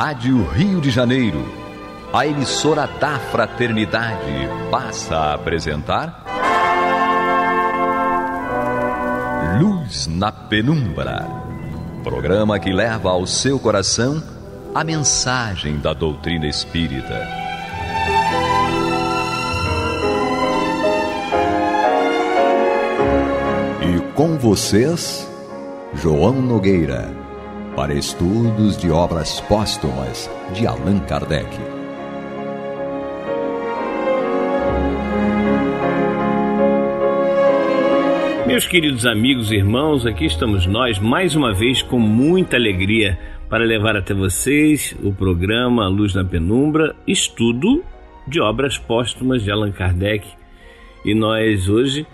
Rádio Rio de Janeiro, a emissora da Fraternidade, passa a apresentar Luz na Penumbra, programa que leva ao seu coração a mensagem da doutrina espírita. E com vocês, João Nogueira, para estudos de obras póstumas de Allan Kardec. Meus queridos amigos e irmãos, aqui estamos nós mais uma vez com muita alegria para levar até vocês o programa Luz na Penumbra, estudo de obras póstumas de Allan Kardec. E nós hoje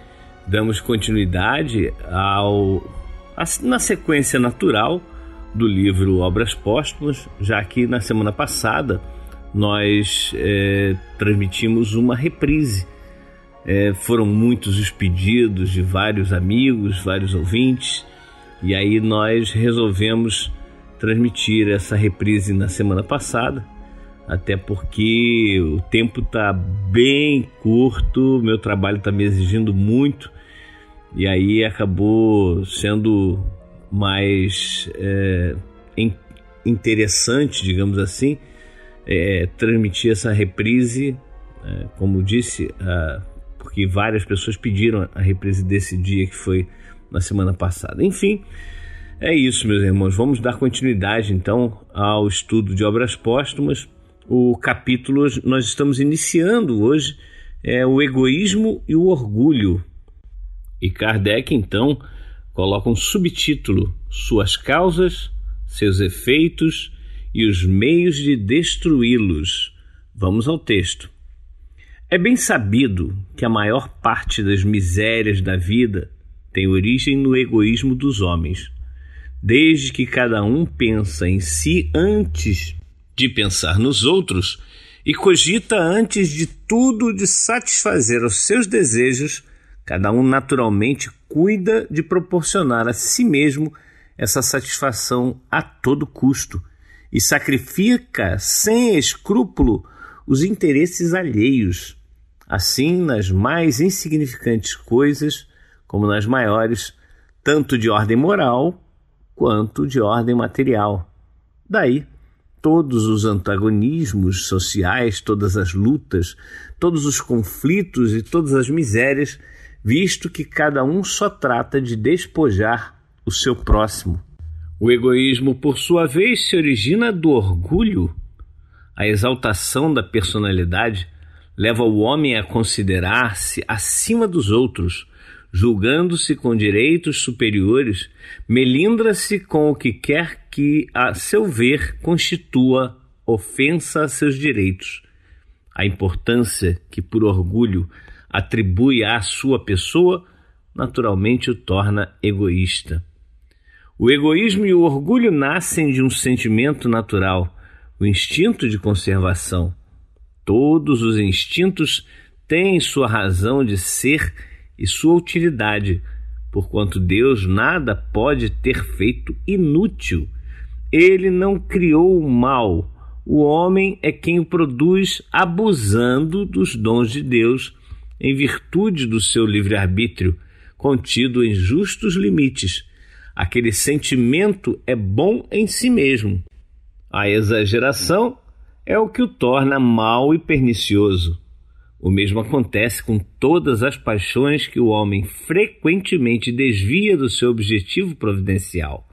damos continuidade na sequência natural do livro Obras Póstumas, já que na semana passada nós transmitimos uma reprise. Foram muitos os pedidos de vários amigos, vários ouvintes, e aí nós resolvemos transmitir essa reprise na semana passada, até porque o tempo está bem curto, meu trabalho está me exigindo muito, e aí acabou sendo mais interessante, digamos assim, transmitir essa reprise, como disse, porque várias pessoas pediram a reprise desse dia que foi na semana passada. Enfim, é isso, meus irmãos. Vamos dar continuidade então ao estudo de obras póstumas. O capítulo nós estamos iniciando hoje é o egoísmo e o orgulho. E Kardec então coloca um subtítulo: Suas causas, seus efeitos e os meios de destruí-los. Vamos ao texto. É bem sabido que a maior parte das misérias da vida tem origem no egoísmo dos homens. Desde que cada um pensa em si antes de pensar nos outros e cogita antes de tudo de satisfazer os seus desejos, cada um naturalmente cuida de proporcionar a si mesmo essa satisfação a todo custo e sacrifica sem escrúpulo os interesses alheios. Assim, nas mais insignificantes coisas, como nas maiores, tanto de ordem moral quanto de ordem material. Daí, todos os antagonismos sociais, todas as lutas, todos os conflitos e todas as misérias, visto que cada um só trata de despojar o seu próximo. O egoísmo, por sua vez, se origina do orgulho. A exaltação da personalidade leva o homem a considerar-se acima dos outros, julgando-se com direitos superiores, melindra-se com o que quer que, a seu ver, constitua ofensa a seus direitos. A importância que, por orgulho, atribui à sua pessoa, naturalmente o torna egoísta. O egoísmo e o orgulho nascem de um sentimento natural, o instinto de conservação. Todos os instintos têm sua razão de ser e sua utilidade, porquanto Deus nada pode ter feito inútil. Ele não criou o mal, o homem é quem o produz abusando dos dons de Deus, em virtude do seu livre-arbítrio, contido em justos limites. Aquele sentimento é bom em si mesmo. A exageração é o que o torna mau e pernicioso. O mesmo acontece com todas as paixões que o homem frequentemente desvia do seu objetivo providencial.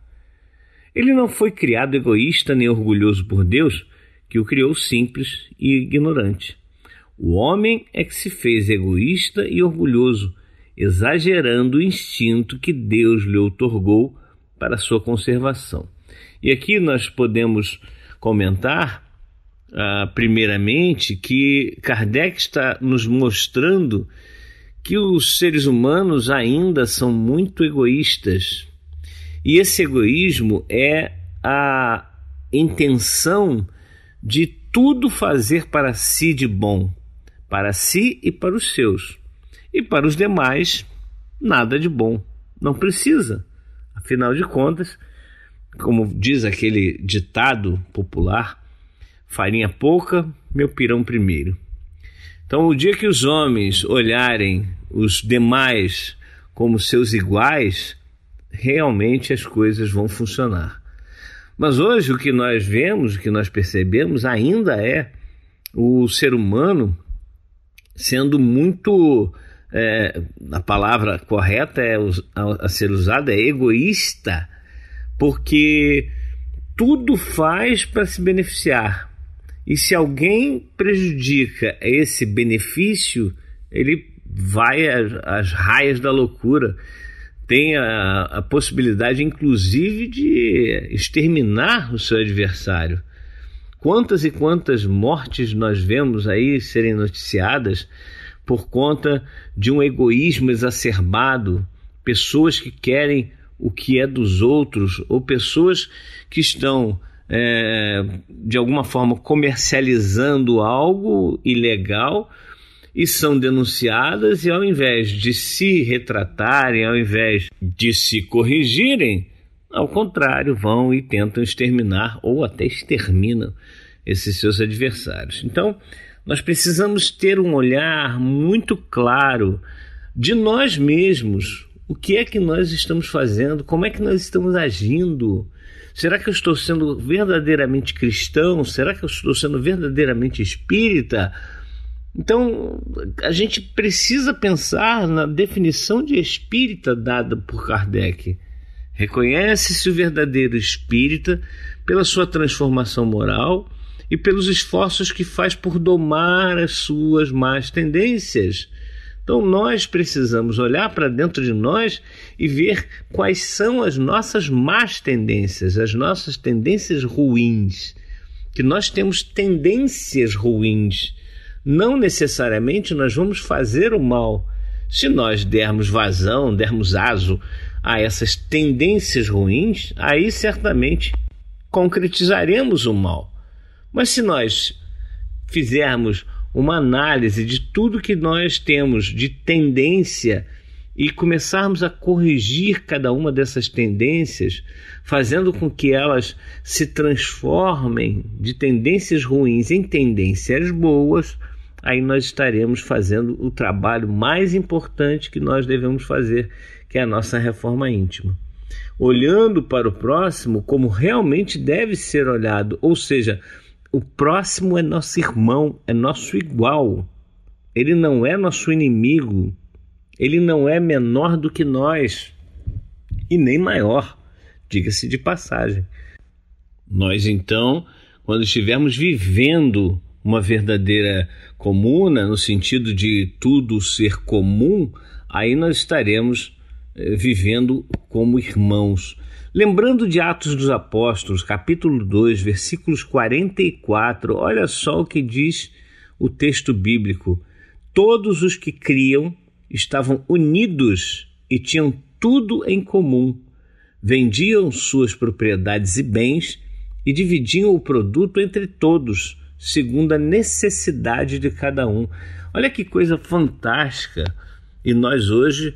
Ele não foi criado egoísta nem orgulhoso por Deus, que o criou simples e ignorante. O homem é que se fez egoísta e orgulhoso, exagerando o instinto que Deus lhe outorgou para sua conservação. E aqui nós podemos comentar primeiramente que Kardec está nos mostrando que os seres humanos ainda são muito egoístas, e esse egoísmo é a intenção de tudo fazer para si de bom, para si e para os seus, e para os demais nada de bom, não precisa. Afinal de contas, como diz aquele ditado popular, farinha pouca, meu pirão primeiro. Então, o dia que os homens olharem os demais como seus iguais, realmente as coisas vão funcionar. Mas hoje o que nós vemos, o que nós percebemos ainda é o ser humano sendo muito, a palavra correta a ser usada é egoísta, porque tudo faz para se beneficiar. E se alguém prejudica esse benefício, ele vai às raias da loucura. Tem a possibilidade, inclusive, de exterminar o seu adversário. Quantas e quantas mortes nós vemos aí serem noticiadas por conta de um egoísmo exacerbado, pessoas que querem o que é dos outros, ou pessoas que estão, de alguma forma, comercializando algo ilegal e são denunciadas, e ao invés de se retratarem, ao invés de se corrigirem, ao contrário, vão e tentam exterminar ou até exterminam esses seus adversários. Então, nós precisamos ter um olhar muito claro de nós mesmos. O que é que nós estamos fazendo? Como é que nós estamos agindo? Será que eu estou sendo verdadeiramente cristão? Será que eu estou sendo verdadeiramente espírita? Então, a gente precisa pensar na definição de espírita dada por Kardec. Reconhece-se o verdadeiro espírita pela sua transformação moral e pelos esforços que faz por domar as suas más tendências. Então nós precisamos olhar para dentro de nós e ver quais são as nossas más tendências, as nossas tendências ruins. Que nós temos tendências ruins. Não necessariamente nós vamos fazer o mal. Se nós dermos vazão, dermos aso a essas tendências ruins, aí certamente concretizaremos o mal. Mas se nós fizermos uma análise de tudo que nós temos de tendência e começarmos a corrigir cada uma dessas tendências, fazendo com que elas se transformem de tendências ruins em tendências boas, aí nós estaremos fazendo o trabalho mais importante que nós devemos fazer, que é a nossa reforma íntima. Olhando para o próximo como realmente deve ser olhado, ou seja, o próximo é nosso irmão, é nosso igual. Ele não é nosso inimigo, ele não é menor do que nós e nem maior, diga-se de passagem. Nós então, quando estivermos vivendo uma verdadeira comuna, no sentido de tudo ser comum, aí nós estaremos vivendo como irmãos. Lembrando de Atos dos Apóstolos, capítulo 2, versículos 44, olha só o que diz o texto bíblico. Todos os que criam estavam unidos e tinham tudo em comum. Vendiam suas propriedades e bens e dividiam o produto entre todos, segundo a necessidade de cada um. Olha que coisa fantástica! E nós hoje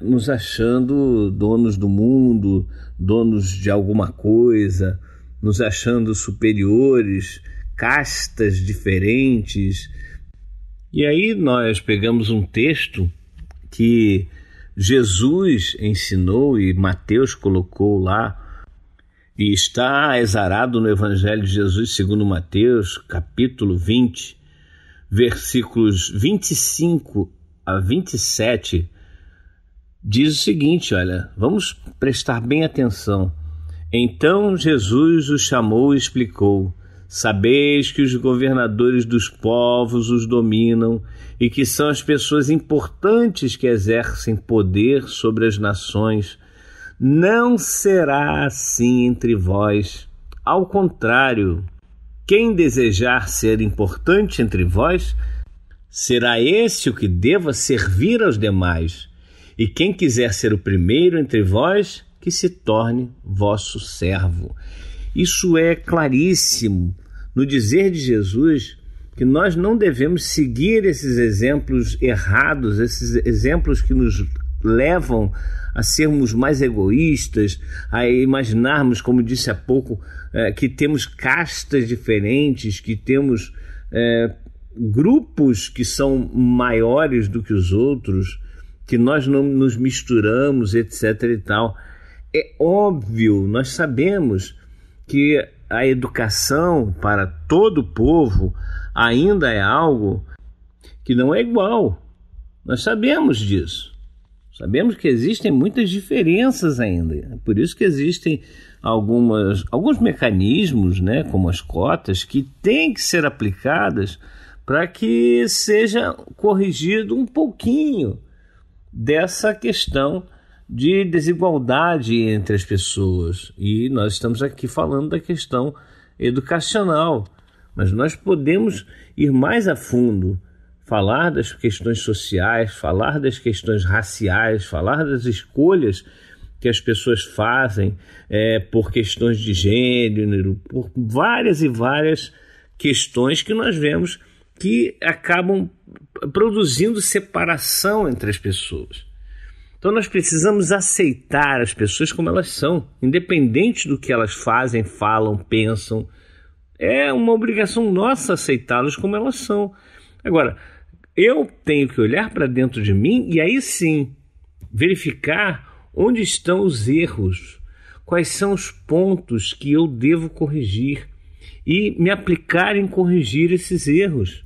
nos achando donos do mundo, donos de alguma coisa, nos achando superiores, castas diferentes. E aí nós pegamos um texto que Jesus ensinou e Mateus colocou lá, e está exarado no Evangelho de Jesus segundo Mateus, capítulo 20, versículos 25 a 27, diz o seguinte, olha, vamos prestar bem atenção. Então Jesus os chamou e explicou: sabeis que os governadores dos povos os dominam e que são as pessoas importantes que exercem poder sobre as nações. Não será assim entre vós. Ao contrário, quem desejar ser importante entre vós, será esse o que deva servir aos demais. E quem quiser ser o primeiro entre vós, que se torne vosso servo. Isso é claríssimo no dizer de Jesus que nós não devemos seguir esses exemplos errados, esses exemplos que nos levam a sermos mais egoístas, a imaginarmos, como disse há pouco, que temos castas diferentes, que temos grupos que são maiores do que os outros, que nós não nos misturamos, etc. e tal. É óbvio, nós sabemos que a educação para todo o povo ainda é algo que não é igual. Nós sabemos disso. Sabemos que existem muitas diferenças ainda. É por isso que existem alguns mecanismos, né, como as cotas, que têm que ser aplicadas para que seja corrigido um pouquinho dessa questão de desigualdade entre as pessoas. E nós estamos aqui falando da questão educacional, mas nós podemos ir mais a fundo, falar das questões sociais, falar das questões raciais, falar das escolhas que as pessoas fazem por questões de gênero, por várias e várias questões que nós vemos que acabam produzindo separação entre as pessoas. Então nós precisamos aceitar as pessoas como elas são, independente do que elas fazem, falam, pensam. É uma obrigação nossa aceitá-las como elas são. Agora, eu tenho que olhar para dentro de mim e aí sim verificar onde estão os erros, quais são os pontos que eu devo corrigir e me aplicar em corrigir esses erros,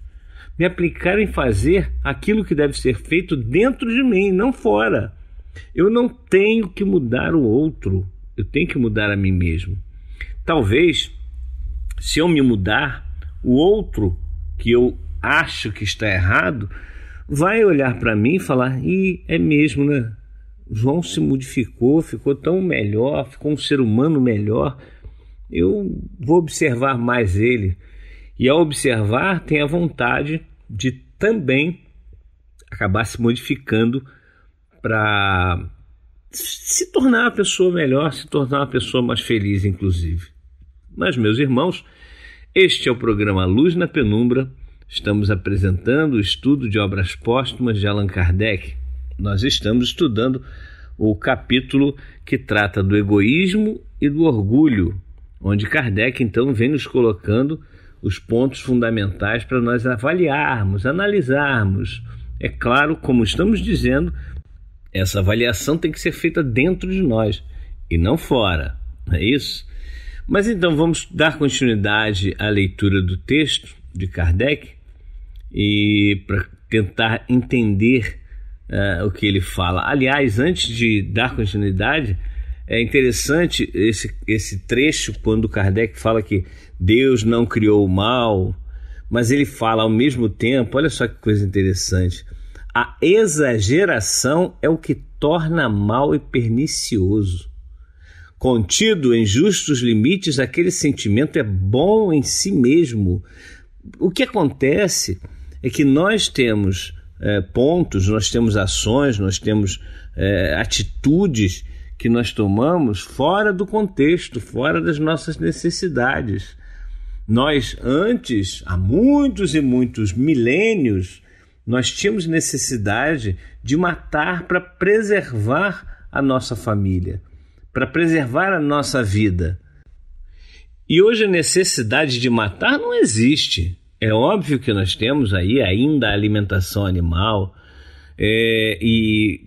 me aplicar em fazer aquilo que deve ser feito dentro de mim, não fora. Eu não tenho que mudar o outro, eu tenho que mudar a mim mesmo. Talvez, se eu me mudar, o outro que eu acho que está errado vai olhar para mim e falar: é mesmo, né? João se modificou, ficou tão melhor, ficou um ser humano melhor. Eu vou observar mais ele. E ao observar, tem a vontade de também acabar se modificando para se tornar uma pessoa melhor, se tornar uma pessoa mais feliz, inclusive. Mas, meus irmãos, este é o programa Luz na Penumbra. Estamos apresentando o estudo de obras póstumas de Allan Kardec. Nós estamos estudando o capítulo que trata do egoísmo e do orgulho, onde Kardec, então, vem nos colocando os pontos fundamentais para nós avaliarmos, analisarmos. É claro, como estamos dizendo, essa avaliação tem que ser feita dentro de nós e não fora, não é isso? Mas então vamos dar continuidade à leitura do texto de Kardec e para tentar entender o que ele fala. Aliás, antes de dar continuidade, é interessante esse trecho quando Kardec fala que Deus não criou o mal, mas ele fala ao mesmo tempo, olha só que coisa interessante, a exageração é o que torna mal e pernicioso. Contido em justos limites, aquele sentimento é bom em si mesmo. O que acontece é que nós temos pontos, nós temos ações, nós temos atitudes que nós tomamos fora do contexto, fora das nossas necessidades. Nós antes, há muitos e muitos milênios, nós tínhamos necessidade de matar para preservar a nossa família, para preservar a nossa vida. E hoje a necessidade de matar não existe. É óbvio que nós temos aí ainda a alimentação animal e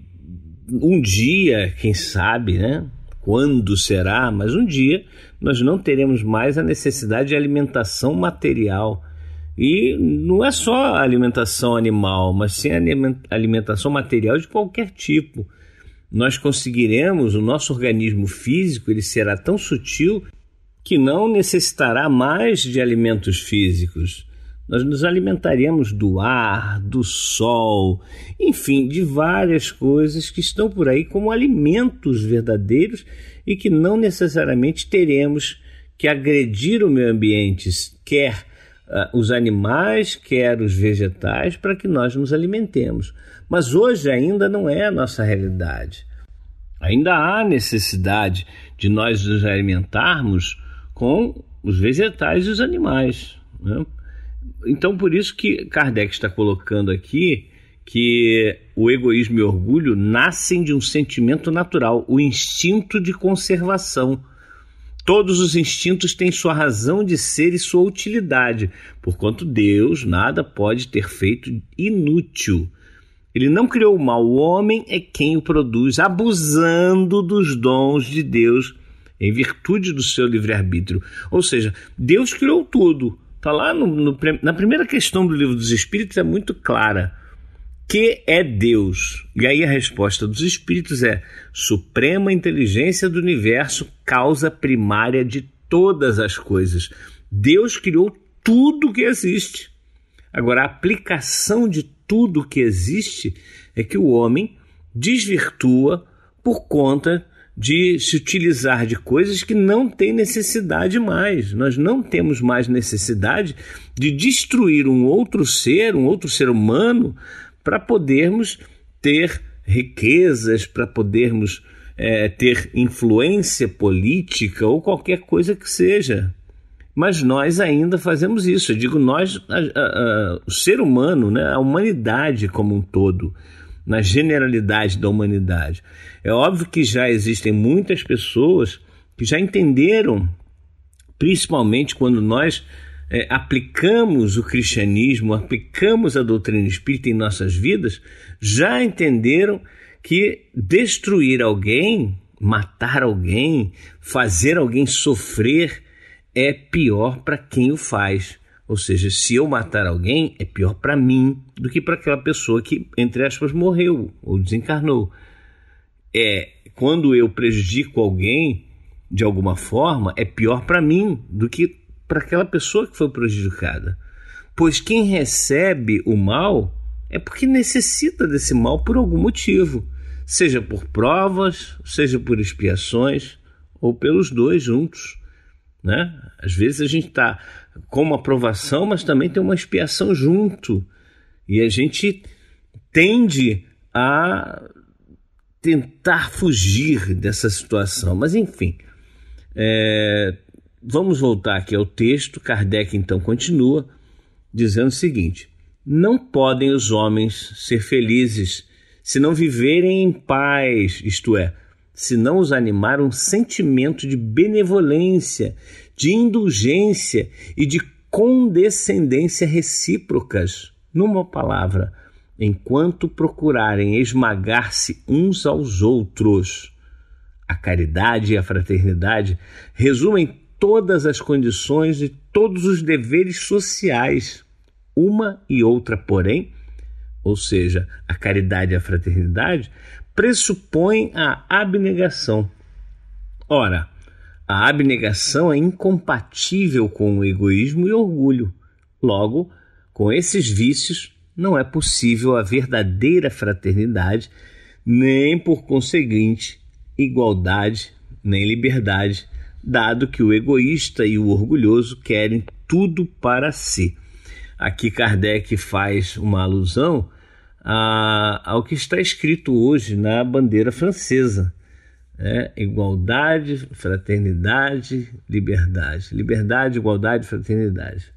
um dia, quem sabe, né? Quando será, mas um dia nós não teremos mais a necessidade de alimentação material. E não é só a alimentação animal, mas sim a alimentação material de qualquer tipo. Nós conseguiremos, o nosso organismo físico, ele será tão sutil que não necessitará mais de alimentos físicos. Nós nos alimentaremos do ar, do sol, enfim, de várias coisas que estão por aí como alimentos verdadeiros e que não necessariamente teremos que agredir o meio ambiente, quer os animais, quer os vegetais, para que nós nos alimentemos. Mas hoje ainda não é a nossa realidade. Ainda há necessidade de nós nos alimentarmos com os vegetais e os animais, né? Então, por isso que Kardec está colocando aqui que o egoísmo e o orgulho nascem de um sentimento natural, o instinto de conservação. Todos os instintos têm sua razão de ser e sua utilidade, porquanto Deus nada pode ter feito inútil. Ele não criou o mal, o homem é quem o produz, abusando dos dons de Deus em virtude do seu livre-arbítrio. Ou seja, Deus criou tudo. Está lá na primeira questão do Livro dos Espíritos, é muito clara. Que é Deus? E aí a resposta dos Espíritos é: suprema inteligência do universo, causa primária de todas as coisas. Deus criou tudo que existe. Agora, a aplicação de tudo que existe é que o homem desvirtua por conta de se utilizar de coisas que não tem necessidade mais. Nós não temos mais necessidade de destruir um outro ser humano, para podermos ter riquezas, para podermos ter influência política ou qualquer coisa que seja. Mas nós ainda fazemos isso. Eu digo nós, o ser humano, né, a humanidade como um todo, na generalidade da humanidade. É óbvio que já existem muitas pessoas que já entenderam, principalmente quando nós aplicamos o cristianismo, aplicamos a doutrina espírita em nossas vidas, já entenderam que destruir alguém, matar alguém, fazer alguém sofrer é pior para quem o faz. Ou seja, se eu matar alguém, é pior para mim do que para aquela pessoa que, entre aspas, morreu ou desencarnou. Quando eu prejudico alguém de alguma forma, é pior para mim do que para aquela pessoa que foi prejudicada. Pois quem recebe o mal é porque necessita desse mal por algum motivo, seja por provas, seja por expiações, ou pelos dois juntos, né? Às vezes a gente está com uma provação, mas também tem uma expiação junto, e a gente tende a tentar fugir dessa situação. Mas enfim, vamos voltar aqui ao texto. Kardec então continua dizendo o seguinte: não podem os homens ser felizes se não viverem em paz, isto é, se não os animar um sentimento de benevolência, de indulgência e de condescendência recíprocas. Numa palavra, enquanto procurarem esmagar-se uns aos outros. A caridade e a fraternidade resumem todas as condições e todos os deveres sociais. Uma e outra, porém, ou seja, a caridade e a fraternidade, pressupõem a abnegação. Ora, a abnegação é incompatível com o egoísmo e o orgulho. Logo, com esses vícios, não é possível a verdadeira fraternidade, nem, por conseguinte, igualdade, nem liberdade, dado que o egoísta e o orgulhoso querem tudo para si. Aqui Kardec faz uma alusão ao que está escrito hoje na bandeira francesa. Igualdade, fraternidade, liberdade. Liberdade, igualdade, fraternidade.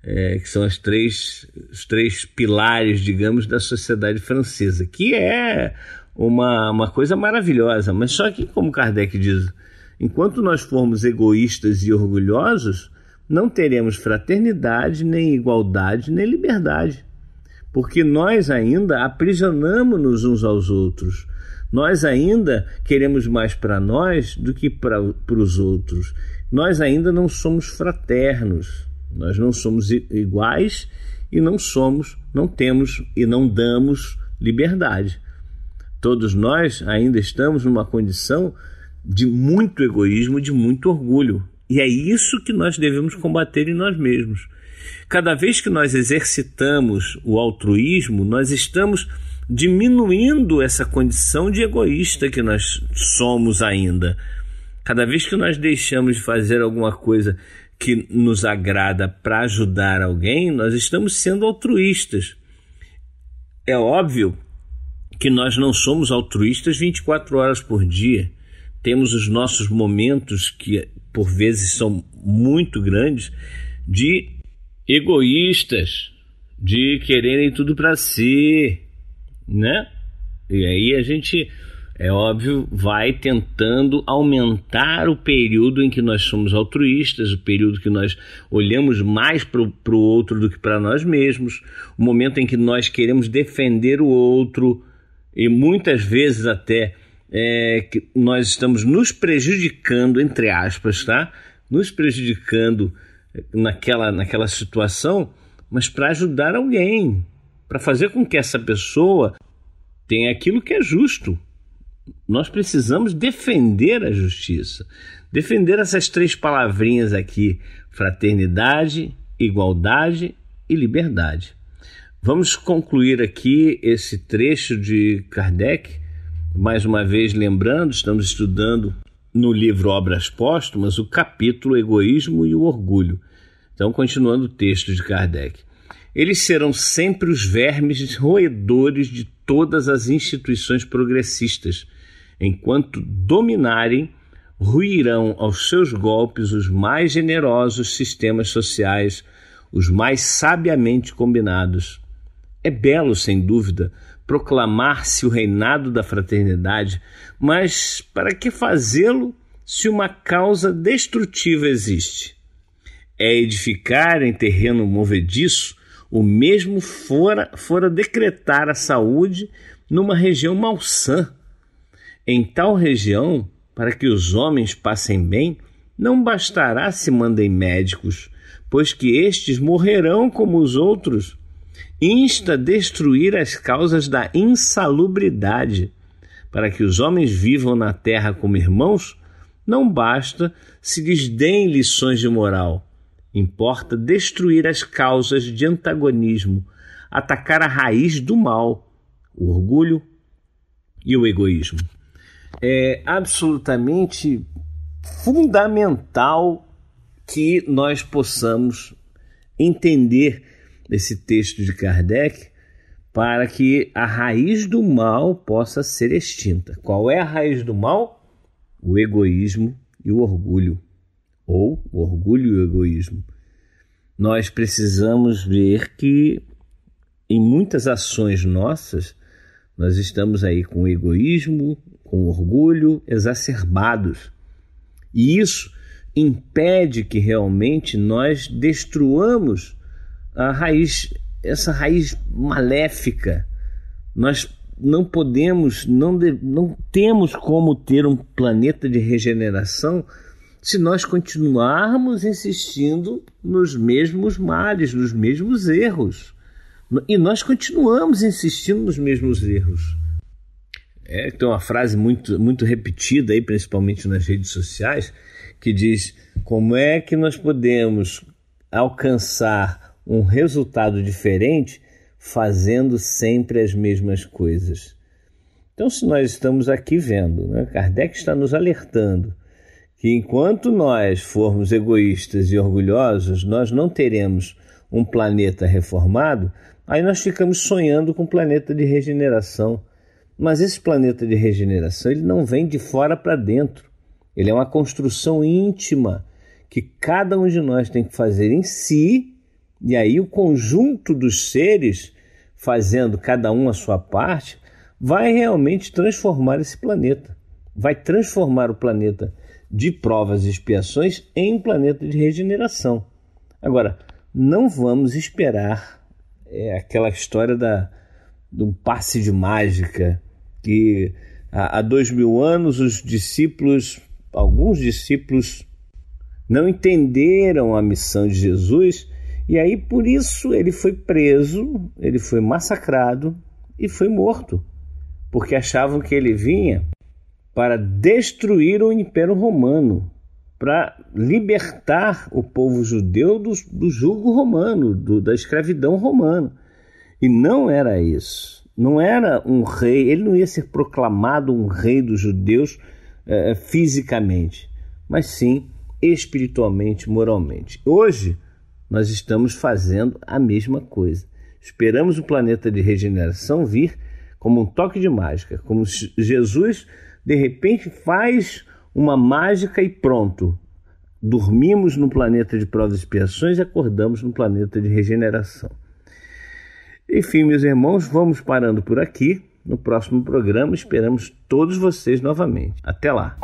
Que são os três pilares, digamos, da sociedade francesa, que é uma coisa maravilhosa. Mas só que, como Kardec diz, enquanto nós formos egoístas e orgulhosos, não teremos fraternidade, nem igualdade, nem liberdade. Porque nós ainda aprisionamos-nos uns aos outros. Nós ainda queremos mais para nós do que para os outros. Nós ainda não somos fraternos. Nós não somos iguais e não temos e não damos liberdade. Todos nós ainda estamos numa condição de muito egoísmo, de muito orgulho. E é isso que nós devemos combater em nós mesmos. Cada vez que nós exercitamos o altruísmo, nós estamos diminuindo essa condição de egoísta que nós somos ainda. Cada vez que nós deixamos de fazer alguma coisa que nos agrada para ajudar alguém, nós estamos sendo altruístas. É óbvio que nós não somos altruístas 24 horas por dia. Temos os nossos momentos, que por vezes são muito grandes, de egoístas, de quererem tudo para si, né? E aí a gente, é óbvio, vai tentando aumentar o período em que nós somos altruístas, o período que nós olhamos mais para o outro do que para nós mesmos, o momento em que nós queremos defender o outro, e muitas vezes até que nós estamos nos prejudicando, entre aspas, tá? Nos prejudicando naquela situação, mas para ajudar alguém, para fazer com que essa pessoa tenha aquilo que é justo. Nós precisamos defender a justiça, defender essas 3 palavrinhas aqui: fraternidade, igualdade e liberdade. Vamos concluir aqui esse trecho de Kardec, mais uma vez lembrando, estamos estudando no livro Obras Póstumas o capítulo Egoísmo e o Orgulho. Então, continuando o texto de Kardec. Eles serão sempre os vermes roedores de todas as instituições progressistas. Enquanto dominarem, ruirão aos seus golpes os mais generosos sistemas sociais, os mais sabiamente combinados. É belo, sem dúvida, proclamar-se o reinado da fraternidade, mas para que fazê-lo se uma causa destrutiva existe? É edificar em terreno movediço, o mesmo fora decretar a saúde numa região malsã. Em tal região, para que os homens passem bem, não bastará se mandem médicos, pois que estes morrerão como os outros. Insta a destruir as causas da insalubridade. Para que os homens vivam na terra como irmãos, não basta se lhes deem lições de moral. Importa destruir as causas de antagonismo, atacar a raiz do mal, o orgulho e o egoísmo. É absolutamente fundamental que nós possamos entender esse texto de Kardec para que a raiz do mal possa ser extinta. Qual é a raiz do mal? O egoísmo e o orgulho, ou o orgulho e o egoísmo. Nós precisamos ver que em muitas ações nossas nós estamos aí com o egoísmo, com o orgulho exacerbados. E isso impede que realmente nós destruamos a raiz, essa raiz maléfica. Nós não podemos, não temos como ter um planeta de regeneração se nós continuarmos insistindo nos mesmos males, nos mesmos erros. E nós continuamos insistindo nos mesmos erros. Tem uma frase muito repetida, aí, principalmente nas redes sociais, que diz: como é que nós podemos alcançar um resultado diferente fazendo sempre as mesmas coisas? Então, se nós estamos aqui vendo, né, Kardec está nos alertando que enquanto nós formos egoístas e orgulhosos, nós não teremos um planeta reformado. Aí nós ficamos sonhando com um planeta de regeneração. Mas esse planeta de regeneração, ele não vem de fora para dentro. Ele é uma construção íntima que cada um de nós tem que fazer em si, e aí o conjunto dos seres, fazendo cada um a sua parte, vai realmente transformar esse planeta. Vai transformar o planeta de provas e expiações em um planeta de regeneração. Agora, não vamos esperar aquela história de um passe de mágica, que há 2000 anos alguns discípulos não entenderam a missão de Jesus, e aí por isso ele foi preso, ele foi massacrado e foi morto, porque achavam que ele vinha para destruir o Império Romano, para libertar o povo judeu do jugo romano, da escravidão romana. E não era isso. Não era um rei, ele não ia ser proclamado um rei dos judeus fisicamente, mas sim espiritualmente, moralmente. Hoje nós estamos fazendo a mesma coisa. Esperamos o planeta de regeneração vir como um toque de mágica, como Jesus de repente faz uma mágica e pronto. Dormimos no planeta de provas e expiações e acordamos no planeta de regeneração. Enfim, meus irmãos, vamos parando por aqui. No próximo programa esperamos todos vocês novamente. Até lá.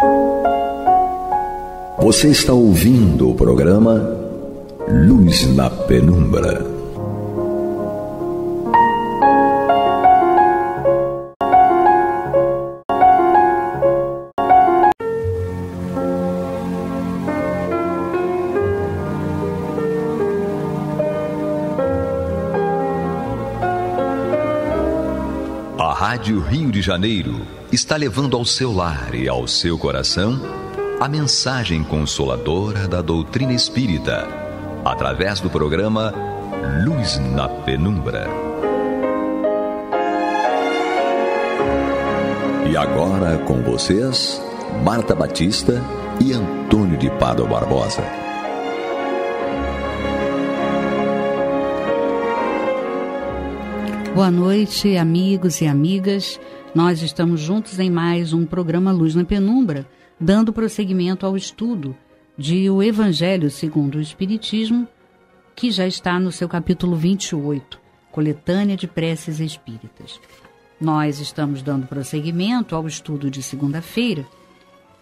Você está ouvindo o programa Luz na Penumbra. A Rádio Rio de Janeiro está levando ao seu lar e ao seu coração a mensagem consoladora da doutrina espírita, através do programa Luz na Penumbra. E agora com vocês, Marta Batista e Antônio de Pádua Barbosa. Boa noite, amigos e amigas. Nós estamos juntos em mais um programa Luz na Penumbra, dando prosseguimento ao estudo de O Evangelho segundo o Espiritismo, que já está no seu capítulo 28, Coletânea de Preces Espíritas. Nós estamos dando prosseguimento ao estudo de segunda-feira,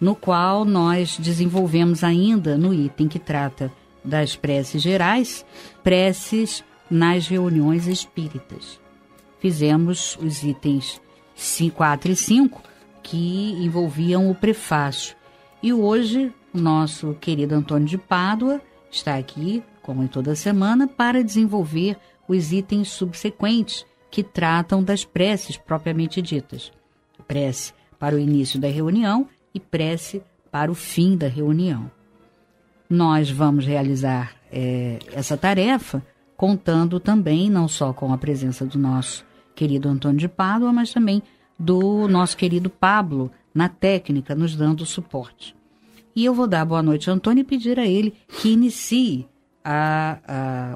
no qual nós desenvolvemos ainda no item que trata das preces gerais, preces nas reuniões espíritas. Fizemos os itens 4 e 5, que envolviam o prefácio. E hoje, o nosso querido Antônio de Pádua está aqui, como em toda semana, para desenvolver os itens subsequentes que tratam das preces propriamente ditas. Prece para o início da reunião e prece para o fim da reunião. Nós vamos realizar essa tarefa contando também não só com a presença do nosso querido Antônio de Pádua, mas também do nosso querido Pablo, na técnica, nos dando suporte. E eu vou dar boa noite a Antônio e pedir a ele que inicie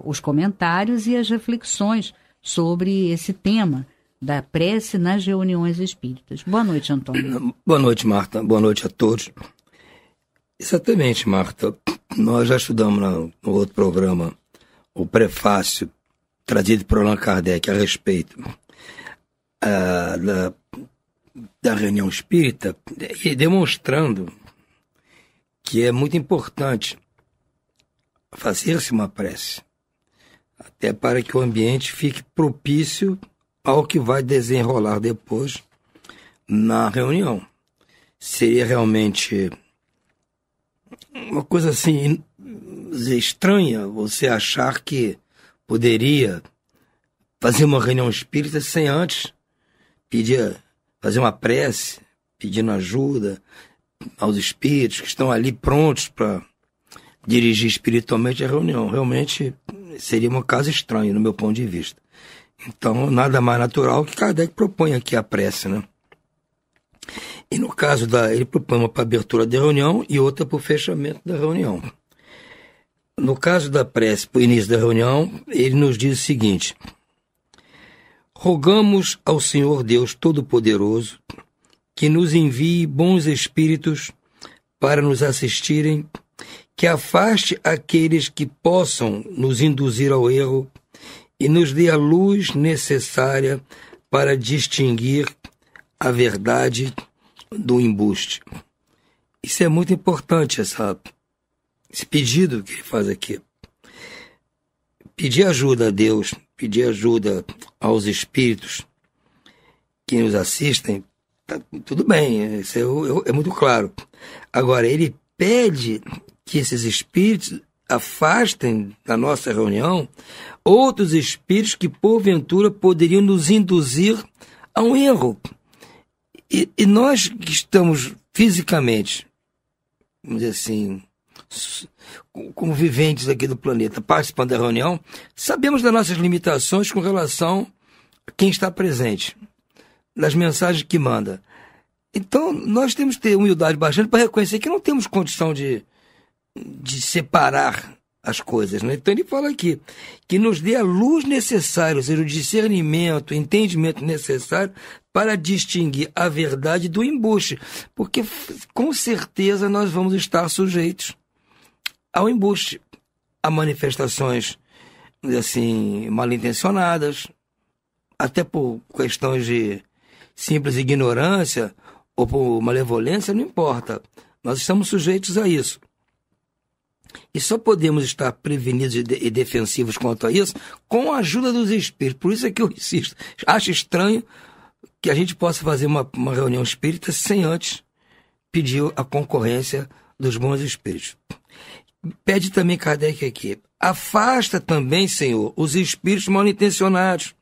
os comentários e as reflexões sobre esse tema da prece nas reuniões espíritas. Boa noite, Antônio. Boa noite, Marta. Boa noite a todos. Exatamente, Marta. Nós já estudamos no outro programa o prefácio trazido por Allan Kardec a respeito da reunião espírita, e demonstrando que é muito importante fazer-se uma prece, até para que o ambiente fique propício ao que vai desenrolar depois na reunião. Seria realmente uma coisa assim estranha você achar que poderia fazer uma reunião espírita sem antes fazer uma prece, pedindo ajuda aos espíritos que estão ali prontos para dirigir espiritualmente a reunião. Realmente seria um caso estranho, no meu ponto de vista. Então, nada mais natural que Kardec propõe aqui a prece, né? E no caso ele propõe uma para abertura da reunião e outra para o fechamento da reunião. No caso da prece para o início da reunião, ele nos diz o seguinte: rogamos ao Senhor Deus Todo-Poderoso que nos envie bons espíritos para nos assistirem, que afaste aqueles que possam nos induzir ao erro e nos dê a luz necessária para distinguir a verdade do embuste. Isso é muito importante, esse pedido que ele faz aqui. Pedir ajuda a Deus, pedir ajuda aos espíritos que nos assistem, tudo bem, isso é muito claro. Agora, ele pede que esses espíritos afastem da nossa reunião outros espíritos que, porventura, poderiam nos induzir a um erro. E nós que estamos fisicamente, vamos dizer assim, como viventes aqui do planeta, participando da reunião, sabemos das nossas limitações com relação a quem está presente, das mensagens que manda. Então, nós temos que ter humildade bastante para reconhecer que não temos condição de separar as coisas, né? Então, ele fala aqui que nos dê a luz necessária, ou seja, o discernimento, o entendimento necessário para distinguir a verdade do embuste, porque com certeza nós vamos estar sujeitos ao embuste, a manifestações assim mal intencionadas, até por questões de simples ignorância ou por malevolência, não importa. Nós estamos sujeitos a isso. E só podemos estar prevenidos e defensivos quanto a isso com a ajuda dos espíritos. Por isso é que eu insisto. Acho estranho que a gente possa fazer uma reunião espírita sem antes pedir a concorrência dos bons espíritos. Pede também Kardec aqui: afasta também, Senhor, os espíritos mal intencionados,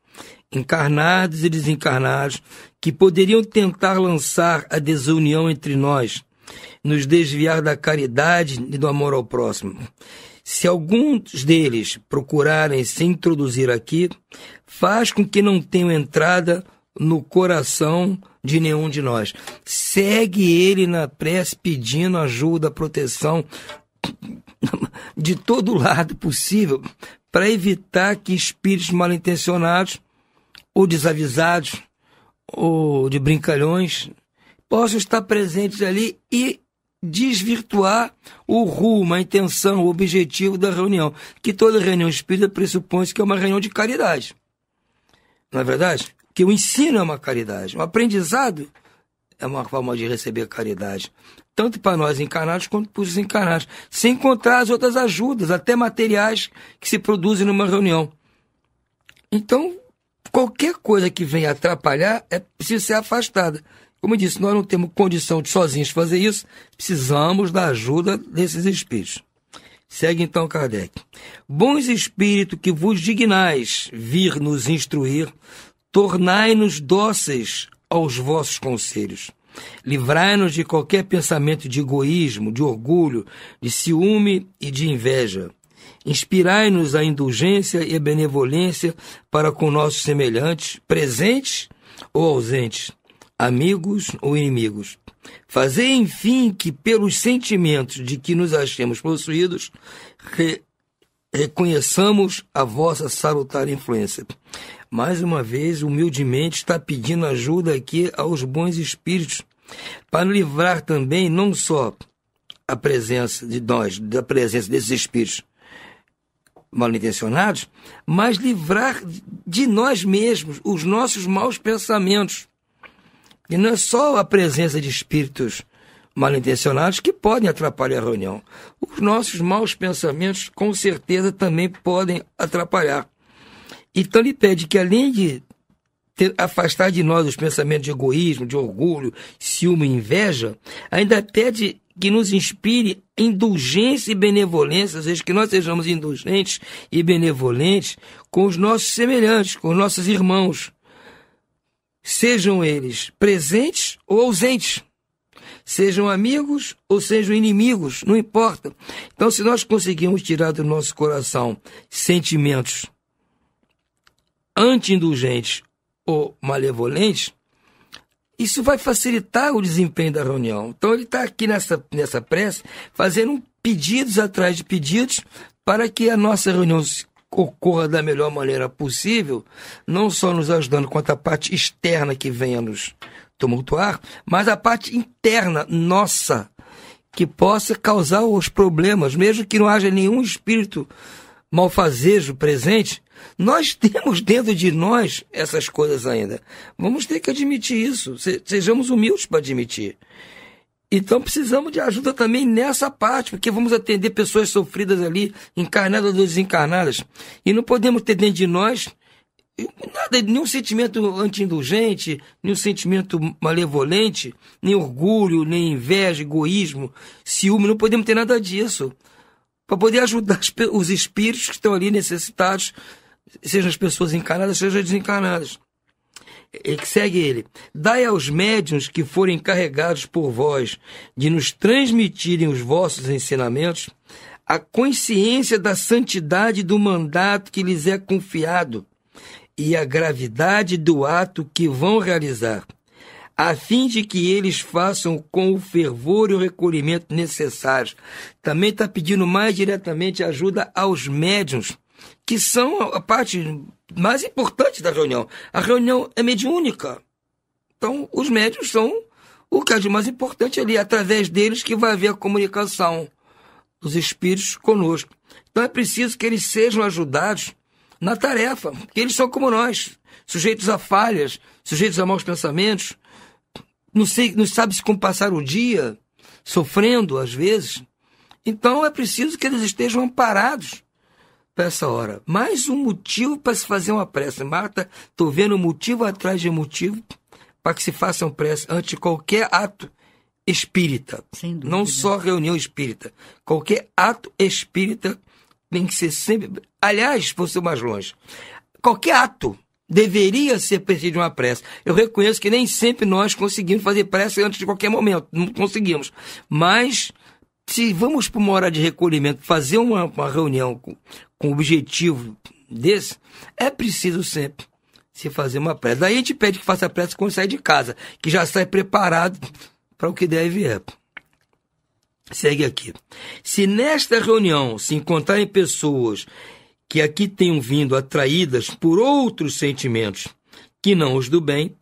encarnados e desencarnados, que poderiam tentar lançar a desunião entre nós, nos desviar da caridade e do amor ao próximo. Se alguns deles procurarem se introduzir aqui, faz com que não tenham entrada no coração de nenhum de nós. Segue ele na prece pedindo ajuda, proteção de todo lado possível, para evitar que espíritos mal intencionados ou desavisados ou de brincalhões possam estar presentes ali e desvirtuar o rumo, a intenção, o objetivo da reunião. Que toda reunião espírita pressupõe-se que é uma reunião de caridade. Não é verdade? Que o ensino é uma caridade. O aprendizado é uma forma de receber caridade. Tanto para nós encarnados quanto para os desencarnados. Sem contar as outras ajudas, até materiais, que se produzem numa reunião. Então, qualquer coisa que venha atrapalhar é preciso ser afastada. Como eu disse, nós não temos condição de sozinhos fazer isso, precisamos da ajuda desses espíritos. Segue então Kardec. Bons espíritos que vos dignais vir nos instruir, tornai-nos dóceis aos vossos conselhos. Livrai-nos de qualquer pensamento de egoísmo, de orgulho, de ciúme e de inveja. Inspirai-nos a indulgência e a benevolência para com nossos semelhantes, presentes ou ausentes, amigos ou inimigos. Fazei, enfim, que pelos sentimentos de que nos achemos possuídos, reconheçamos a vossa salutar influência. Mais uma vez, humildemente, está pedindo ajuda aqui aos bons espíritos, para livrar também não só a presença de nós, da presença desses espíritos mal intencionados, mas livrar de nós mesmos os nossos maus pensamentos. E não é só a presença de espíritos mal intencionados que podem atrapalhar a reunião. Os nossos maus pensamentos, com certeza, também podem atrapalhar. Então ele pede que, além de afastar de nós os pensamentos de egoísmo, de orgulho, ciúme e inveja, ainda pede que nos inspire indulgência e benevolência, ou seja, que nós sejamos indulgentes e benevolentes com os nossos semelhantes, com os nossos irmãos, sejam eles presentes ou ausentes, sejam amigos ou sejam inimigos, não importa. Então, se nós conseguirmos tirar do nosso coração sentimentos anti-indulgentes ou malevolentes, isso vai facilitar o desempenho da reunião. Então ele está aqui nessa prece fazendo pedidos atrás de pedidos para que a nossa reunião ocorra da melhor maneira possível, não só nos ajudando quanto a parte externa que venha nos tumultuar, mas a parte interna nossa, que possa causar os problemas, mesmo que não haja nenhum espírito malfazejo presente. Nós temos dentro de nós essas coisas ainda. Vamos ter que admitir isso. Sejamos humildes para admitir. Então precisamos de ajuda também nessa parte, porque vamos atender pessoas sofridas ali, encarnadas ou desencarnadas. E não podemos ter dentro de nós nada, nenhum sentimento anti-indulgente, nenhum sentimento malevolente, nem orgulho, nem inveja, egoísmo, ciúme. Não podemos ter nada disso. Para poder ajudar os espíritos que estão ali necessitados, sejam as pessoas encarnadas, sejam desencarnadas. Segue ele. Dai aos médiuns que forem encarregados por vós de nos transmitirem os vossos ensinamentos a consciência da santidade do mandato que lhes é confiado e a gravidade do ato que vão realizar, a fim de que eles façam com o fervor e o recolhimento necessários. Também está pedindo mais diretamente ajuda aos médiuns, que são a parte mais importante da reunião. A reunião é mediúnica. Então, os médiuns são o que é de mais importante ali, através deles que vai haver a comunicação dos espíritos conosco. Então, é preciso que eles sejam ajudados na tarefa, porque eles são como nós. sujeitos a falhas, sujeitos a maus pensamentos, não sabe como passar o dia, sofrendo às vezes. Então é preciso que eles estejam amparados para essa hora. Mais um motivo para se fazer uma prece. Marta, estou vendo motivo atrás de motivo para que se faça uma prece antes de qualquer ato espírita. Não só reunião espírita. Qualquer ato espírita tem que ser sempre... Aliás, vou ser mais longe. Qualquer ato deveria ser precedido de uma prece. Eu reconheço que nem sempre nós conseguimos fazer prece antes de qualquer momento. Não conseguimos. Mas, se vamos para uma hora de recolhimento, fazer uma reunião com objetivo desse, é preciso sempre se fazer uma prece. Daí a gente pede que faça a prece quando sai de casa, que já sai preparado para o que deve vir. Segue aqui. Se nesta reunião se encontrarem pessoas que aqui tenham vindo atraídas por outros sentimentos que não os do bem,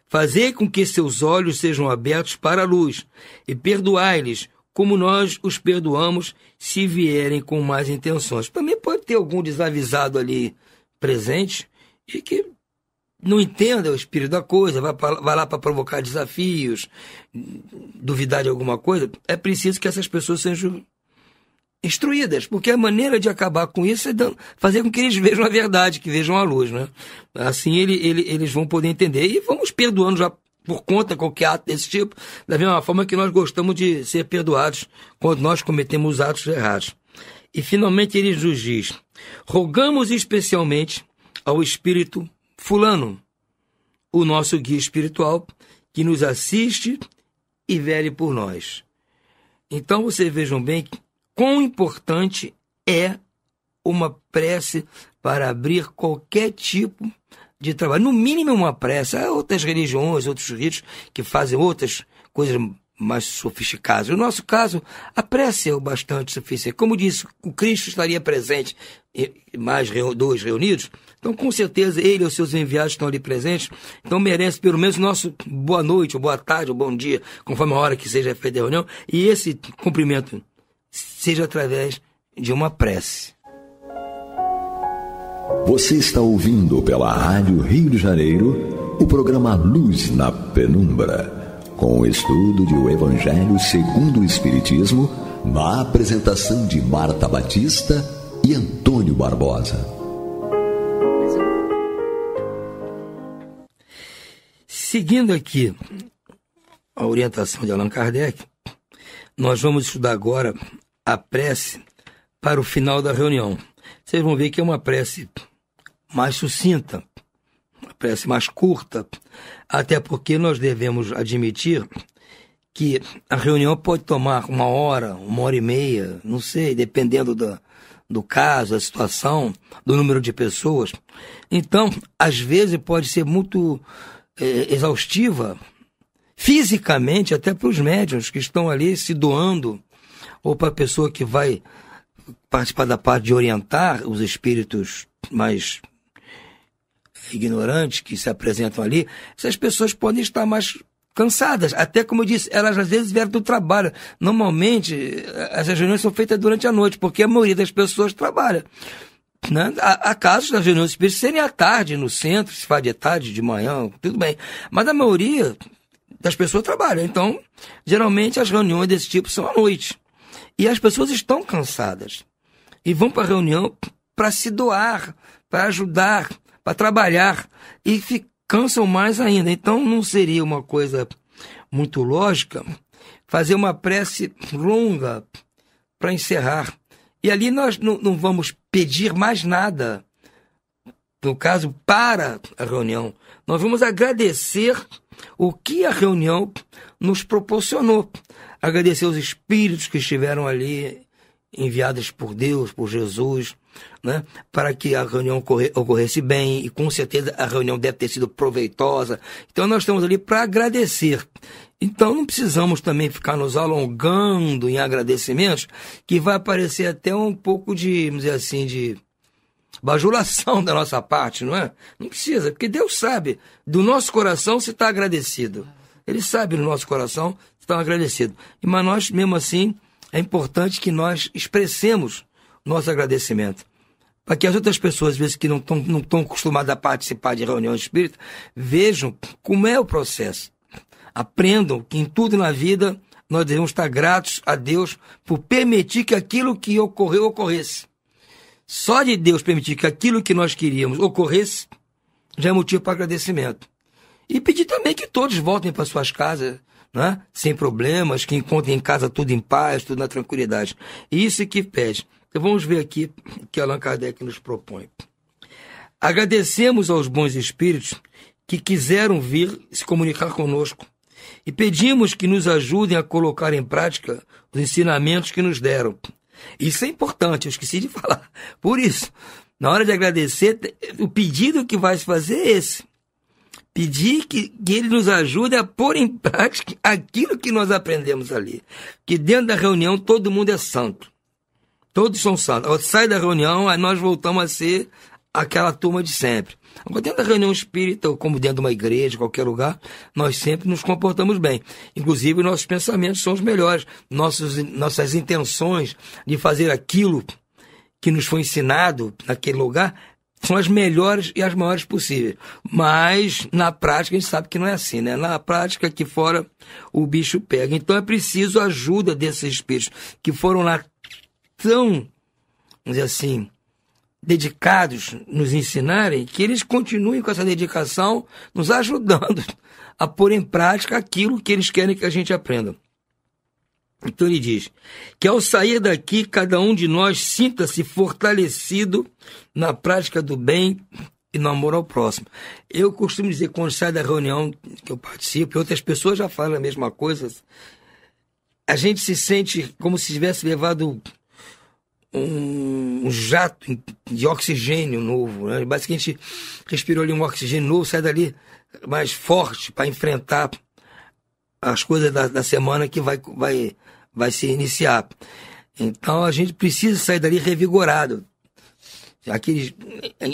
fazer com que seus olhos sejam abertos para a luz e perdoai-lhes como nós os perdoamos se vierem com más intenções. Também pode ter algum desavisado ali presente e que não entenda o espírito da coisa, vai lá para provocar desafios, duvidar de alguma coisa. É preciso que essas pessoas sejam instruídas, porque a maneira de acabar com isso é fazer com que eles vejam a verdade, que vejam a luz, né? Assim eles vão poder entender. E vamos perdoando já por conta qualquer ato desse tipo, da mesma forma que nós gostamos de ser perdoados quando nós cometemos atos errados. E finalmente ele nos diz: rogamos especialmente ao Espírito fulano, o nosso guia espiritual, que nos assiste e vele por nós. Então vocês vejam bem quão importante é uma prece para abrir qualquer tipo de trabalho. No mínimo uma prece. Há outras religiões, outros ritos que fazem outras coisas mais sofisticadas. No nosso caso, a prece é o bastante suficiente. Como disse, o Cristo estaria presente, mais dois reunidos, então com certeza ele e os seus enviados estão ali presentes, então merece pelo menos nosso boa noite, ou boa tarde, ou bom dia, conforme a hora que seja feita a reunião, e esse cumprimento seja através de uma prece. Você está ouvindo pela Rádio Rio de Janeiro o programa Luz na Penumbra, com o estudo de O Evangelho segundo o Espiritismo, na apresentação de Marta Batista e Antônio Barbosa. Seguindo aqui a orientação de Allan Kardec, nós vamos estudar agora a prece para o final da reunião. Vocês vão ver que é uma prece mais sucinta, uma prece mais curta, até porque nós devemos admitir que a reunião pode tomar 1 hora, 1h30, não sei, dependendo do caso, da situação, do número de pessoas. Então, às vezes pode ser muito exaustiva, fisicamente, até para os médiuns que estão ali se doando, ou para a pessoa que vai participar da parte de orientar os espíritos mais ignorantes que se apresentam ali. Essas pessoas podem estar mais cansadas, até como eu disse, elas às vezes vieram do trabalho. Normalmente, as reuniões são feitas durante a noite, porque a maioria das pessoas trabalha. Né? Há casos das reuniões espíritas serem à tarde no centro, se faz de tarde, de manhã, tudo bem. Mas a maioria das pessoas trabalham. Então, geralmente as reuniões desse tipo são à noite. E as pessoas estão cansadas. E vão para a reunião para se doar, para ajudar, para trabalhar. E cansam mais ainda. Então, não seria uma coisa muito lógica fazer uma prece longa para encerrar. E ali nós não vamos pedir mais nada, no caso, para a reunião. Nós vamos agradecer o que a reunião nos proporcionou. Agradecer os espíritos que estiveram ali, enviados por Deus, por Jesus, né, para que a reunião ocorresse bem, e com certeza a reunião deve ter sido proveitosa. Então nós estamos ali para agradecer. Então não precisamos também ficar nos alongando em agradecimentos, que vai parecer até um pouco de, vamos dizer assim, de bajulação da nossa parte, não é? Não precisa, porque Deus sabe do nosso coração se está agradecido. Ele sabe do nosso coração se está agradecido. Mas nós, mesmo assim, é importante que nós expressemos nosso agradecimento. para que as outras pessoas, às vezes, que não estão acostumadas a participar de reunião espírita, vejam como é o processo. Aprendam que em tudo na vida nós devemos estar gratos a Deus por permitir que aquilo que ocorreu, ocorresse. Só de Deus permitir que aquilo que nós queríamos ocorresse, já é motivo para agradecimento. E pedir também que todos voltem para suas casas, né? Sem problemas, que encontrem em casa tudo em paz, tudo na tranquilidade. Isso que pede. Então vamos ver aqui o que Allan Kardec nos propõe. Agradecemos aos bons espíritos que quiseram vir se comunicar conosco e pedimos que nos ajudem a colocar em prática os ensinamentos que nos deram. Isso é importante, eu esqueci de falar. Por isso, na hora de agradecer, o pedido que vai se fazer é esse. Pedir que ele nos ajude a pôr em prática aquilo que nós aprendemos ali. Que dentro da reunião todo mundo é santo. Todos são santos. Sai da reunião, aí nós voltamos a ser aquela turma de sempre. Agora, dentro da reunião espírita, ou como dentro de uma igreja, qualquer lugar, nós sempre nos comportamos bem. Inclusive, nossos pensamentos são os melhores. Nossas intenções de fazer aquilo que nos foi ensinado naquele lugar são as melhores e as maiores possíveis. Mas, na prática, a gente sabe que não é assim, né? Na prática, aqui fora, o bicho pega. Então, é preciso a ajuda desses espíritos que foram lá tão, vamos dizer assim, dedicados nos ensinarem, que eles continuem com essa dedicação, nos ajudando a pôr em prática aquilo que eles querem que a gente aprenda. Então ele diz que ao sair daqui, cada um de nós sinta-se fortalecido na prática do bem e no amor ao próximo. Eu costumo dizer, quando sai da reunião que eu participo, e outras pessoas já falam a mesma coisa, a gente se sente como se tivesse levado um jato de oxigênio novo, né? Basicamente, a gente respirou ali um oxigênio novo, sai dali mais forte para enfrentar as coisas da semana que vai se iniciar. Então, a gente precisa sair dali revigorado,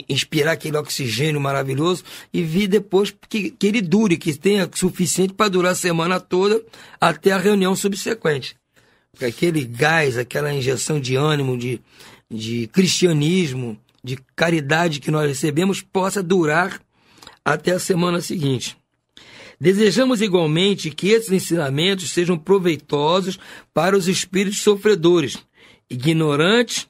inspirar aquele oxigênio maravilhoso e vir depois que ele dure, que tenha suficiente para durar a semana toda até a reunião subsequente. Aquele gás, aquela injeção de ânimo, de cristianismo, de caridade que nós recebemos possa durar até a semana seguinte. Desejamos igualmente que esses ensinamentos sejam proveitosos para os espíritos sofredores, ignorantes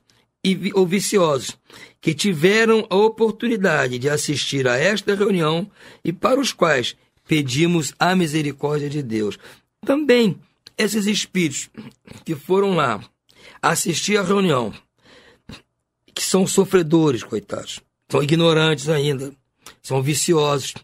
ou viciosos, que tiveram a oportunidade de assistir a esta reunião e para os quais pedimos a misericórdia de Deus. Também esses espíritos que foram lá assistir à reunião, que são sofredores, coitados, são ignorantes ainda, são viciosos,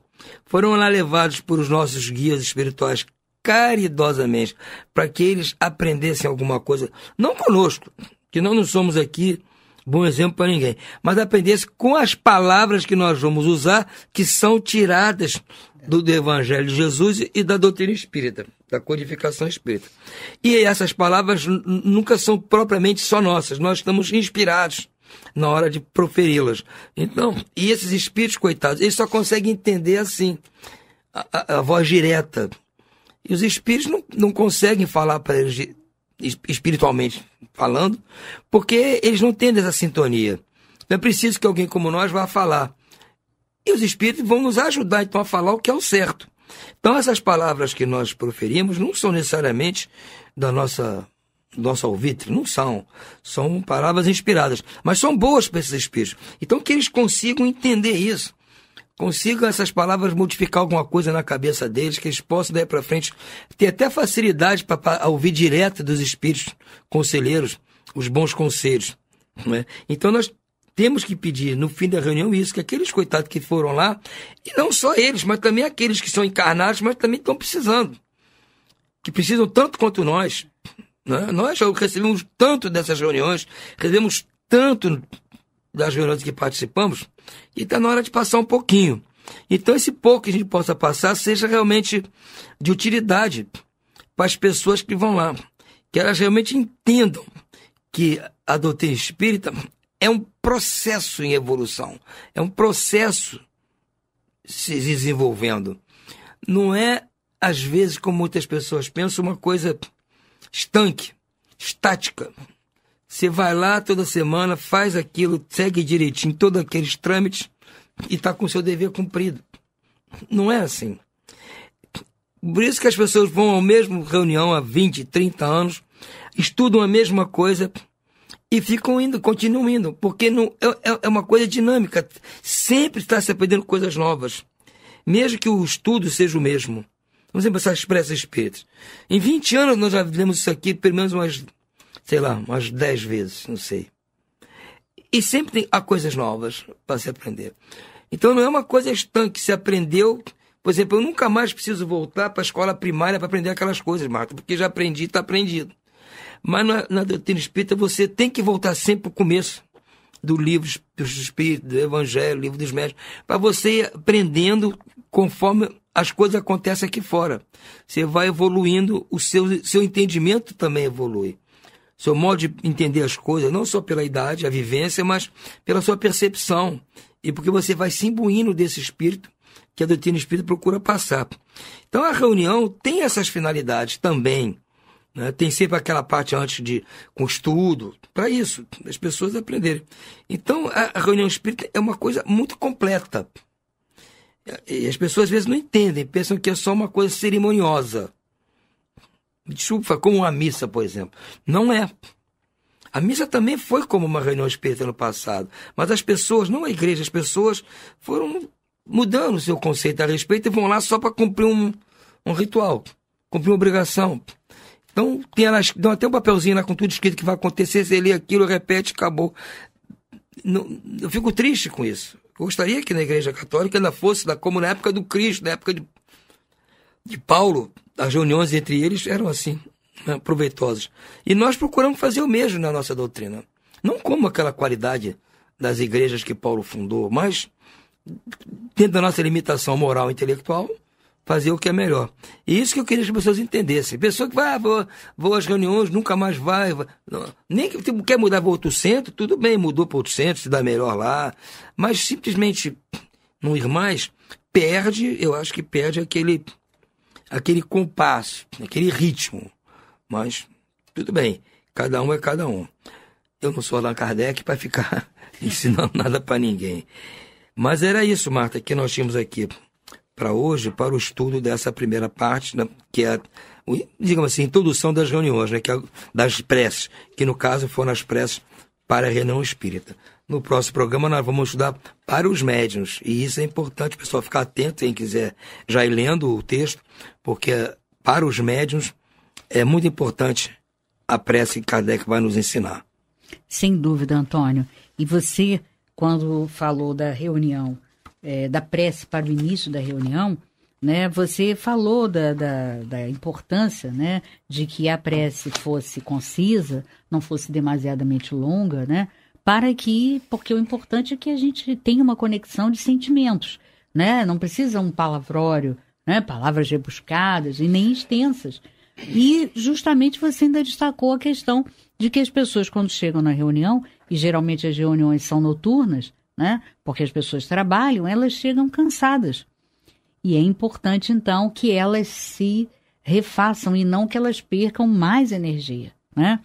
foram lá levados por os nossos guias espirituais caridosamente, para que eles aprendessem alguma coisa, não conosco, que nós não somos aqui bom exemplo para ninguém, mas aprendessem com as palavras que nós vamos usar, que são tiradas do Evangelho de Jesus e da doutrina espírita, da codificação espírita. E essas palavras nunca são propriamente só nossas, nós estamos inspirados na hora de proferi-las. Então, e esses espíritos, coitados, eles só conseguem entender assim, a voz direta. E os espíritos não conseguem falar para eles, espiritualmente falando, porque eles não têm essa sintonia. Então é preciso que alguém como nós vá falar. E os espíritos vão nos ajudar, então, a falar o que é o certo. Então, essas palavras que nós proferimos não são necessariamente do nosso alvitre, não são. São palavras inspiradas, mas são boas para esses espíritos. Então, que eles consigam entender isso. Consigam essas palavras modificar alguma coisa na cabeça deles, que eles possam, daí para frente, ter até facilidade para ouvir direto dos espíritos conselheiros, os bons conselhos. Não é? Então, nós temos que pedir, no fim da reunião, isso, que aqueles coitados que foram lá, e não só eles, mas também aqueles que são encarnados, mas também estão precisando, que precisam tanto quanto nós. Né? Nós já recebemos tanto dessas reuniões, recebemos tanto das reuniões que participamos, e está na hora de passar um pouquinho. Então, esse pouco que a gente possa passar seja realmente de utilidade para as pessoas que vão lá, que elas realmente entendam que a doutrina espírita é um processo em evolução, é um processo se desenvolvendo. Não é, às vezes, como muitas pessoas pensam, uma coisa estanque, estática, Você vai lá toda semana, faz aquilo, segue direitinho todos aqueles trâmites e está com o seu dever cumprido. Não é assim. Por isso que as pessoas vão ao mesmo reunião há 20, 30 anos, estudam a mesma coisa e ficam indo, continuam indo, porque não, é uma coisa dinâmica. Sempre está se aprendendo coisas novas, mesmo que o estudo seja o mesmo. Vamos pensar as expressas espíritas. Em 20 anos nós já vivemos isso aqui pelo menos umas 10 vezes, não sei. E sempre há coisas novas para se aprender. Então não é uma coisa estanque, se aprendeu. Por exemplo, eu nunca mais preciso voltar para a escola primária para aprender aquelas coisas, Marta, porque já aprendi, está aprendido. Mas na doutrina espírita você tem que voltar sempre para o começo do livro dos Espíritos, do Evangelho, livro dos Médiuns, para você ir aprendendo conforme as coisas acontecem aqui fora. Você vai evoluindo, o seu entendimento também evolui. Seu modo de entender as coisas, não só pela idade, a vivência, mas pela sua percepção. E porque você vai se imbuindo desse espírito que a doutrina espírita procura passar. Então a reunião tem essas finalidades também. Né? Tem sempre aquela parte antes com estudo, para isso, as pessoas aprenderem. Então a reunião espírita é uma coisa muito completa. E as pessoas às vezes não entendem, pensam que é só uma coisa cerimoniosa. Desculpa, como uma missa, por exemplo. Não é. A missa também foi como uma reunião espírita no passado. Mas as pessoas, não a igreja, as pessoas foram mudando o seu conceito a respeito e vão lá só para cumprir um ritual, cumprir uma obrigação. Então, elas dão até um papelzinho lá com tudo escrito que vai acontecer, você lê aquilo, repete, acabou. Não, eu fico triste com isso. Eu gostaria que na Igreja Católica ainda fosse como na época do Cristo, na época de Paulo, as reuniões entre eles eram assim, né, proveitosas. E nós procuramos fazer o mesmo na nossa doutrina. Não como aquela qualidade das igrejas que Paulo fundou, mas dentro da nossa limitação moral e intelectual, fazer o que é melhor. E isso que eu queria que as pessoas entendessem. Pessoa que vai, vou às reuniões, nunca mais vai. Não, nem que quer mudar para outro centro, tudo bem, mudou para outro centro, se dá melhor lá. Mas simplesmente não ir mais, eu acho que perde aquele compasso, aquele ritmo. Mas tudo bem, cada um é cada um. Eu não sou Allan Kardec para ficar ensinando nada para ninguém. Mas era isso, Marta, que nós tínhamos aqui para hoje, para o estudo dessa primeira parte, né, que é, digamos assim, a introdução das reuniões, né, que é das preces, que no caso foram as preces para a reunião espírita. No próximo programa nós vamos estudar para os médiuns, e isso é importante o pessoal ficar atento, quem quiser já ir lendo o texto, porque para os médiuns é muito importante a prece que Kardec vai nos ensinar. Sem dúvida, Antônio. E você, quando falou da reunião, da prece para o início da reunião, né, você falou da importância, né, de que a prece fosse concisa, não fosse demasiadamente longa, né, porque o importante é que a gente tenha uma conexão de sentimentos, né, não precisa um palavrório, né, palavras rebuscadas e nem extensas. E justamente você ainda destacou a questão de que as pessoas, quando chegam na reunião, e geralmente as reuniões são noturnas, né, porque as pessoas trabalham, elas chegam cansadas. E é importante, então, que elas se refaçam e não que elas percam mais energia, né?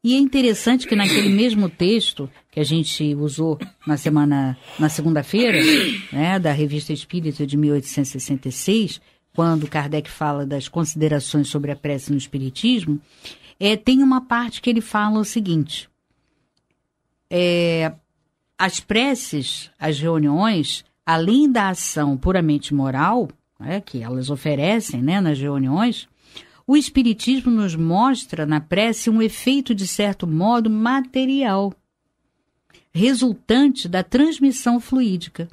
E é interessante que naquele mesmo texto que a gente usou na segunda-feira, né, da Revista Espírita de 1866, quando Kardec fala das considerações sobre a prece no Espiritismo, tem uma parte que ele fala o seguinte: as preces, as reuniões, além da ação puramente moral, né, que elas oferecem, né, nas reuniões, o Espiritismo nos mostra na prece um efeito, de certo modo, material, resultante da transmissão fluídica.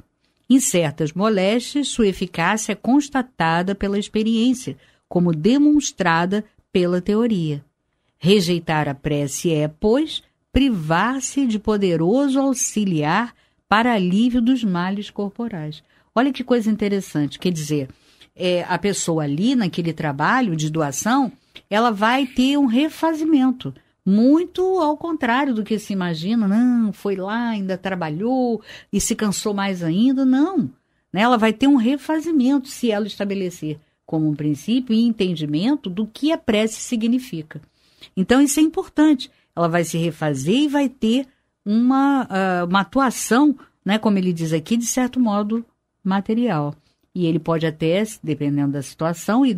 Em certas moléstias, sua eficácia é constatada pela experiência, como demonstrada pela teoria. Rejeitar a prece é, pois, privar-se de poderoso auxiliar para alívio dos males corporais. Olha que coisa interessante, quer dizer, a pessoa ali, naquele trabalho de doação, ela vai ter um refazimento, muito ao contrário do que se imagina. Não, foi lá, ainda trabalhou e se cansou mais ainda. Não, né? Ela vai ter um refazimento se ela estabelecer como um princípio e entendimento do que a prece significa. Então isso é importante, ela vai se refazer e vai ter uma atuação, né, como ele diz aqui, de certo modo material. E ele pode até, dependendo da situação e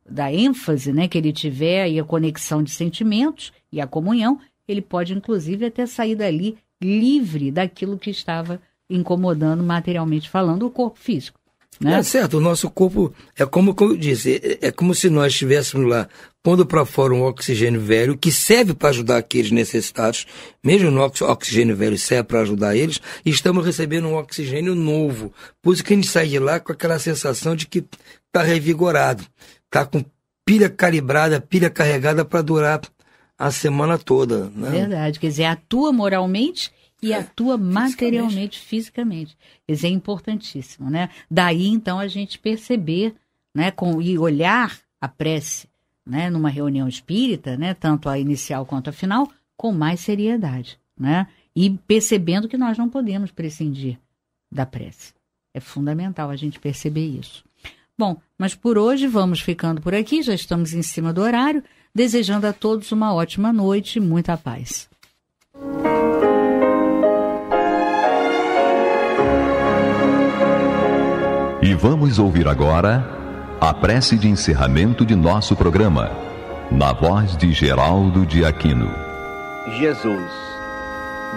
da ênfase, né, que ele tiver e a conexão de sentimentos e a comunhão, ele pode inclusive até sair dali livre daquilo que estava incomodando materialmente falando o corpo físico. Né? É certo, o nosso corpo é como eu disse, é como se nós estivéssemos lá pondo para fora um oxigênio velho que serve para ajudar aqueles necessitados, mesmo no oxigênio velho serve para ajudar eles, e estamos recebendo um oxigênio novo. Por isso que a gente sai de lá com aquela sensação de que está revigorado, está com pilha calibrada, pilha carregada para durar a semana toda. Né? Verdade, quer dizer, atua moralmente e atua materialmente, fisicamente. Isso é importantíssimo, né? Daí, então, a gente perceber, né, e olhar a prece, né, numa reunião espírita, né, tanto a inicial quanto a final, com mais seriedade, né? E percebendo que nós não podemos prescindir da prece. É fundamental a gente perceber isso. Bom, mas por hoje vamos ficando por aqui, já estamos em cima do horário, desejando a todos uma ótima noite e muita paz. E vamos ouvir agora a prece de encerramento de nosso programa, na voz de Geraldo de Aquino. Jesus,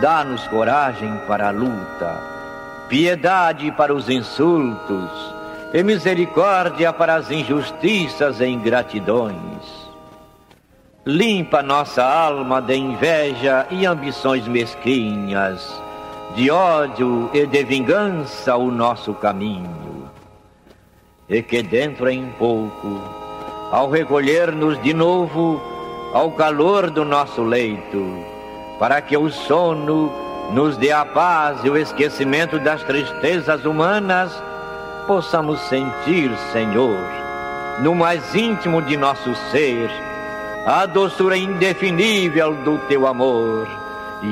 dá-nos coragem para a luta, piedade para os insultos e misericórdia para as injustiças e ingratidões. Limpa nossa alma de inveja e ambições mesquinhas, de ódio e de vingança o nosso caminho. E que dentro em pouco, ao recolher-nos de novo ao calor do nosso leito, para que o sono nos dê a paz e o esquecimento das tristezas humanas, possamos sentir, Senhor, no mais íntimo de nosso ser, a doçura indefinível do Teu amor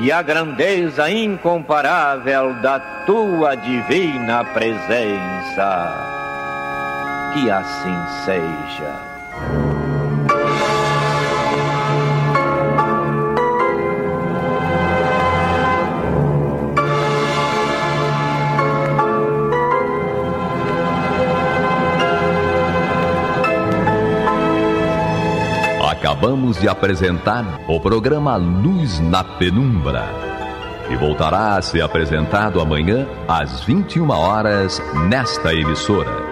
e a grandeza incomparável da Tua divina presença. Que assim seja. Acabamos de apresentar o programa Luz na Penumbra, que voltará a ser apresentado amanhã às 21 horas nesta emissora.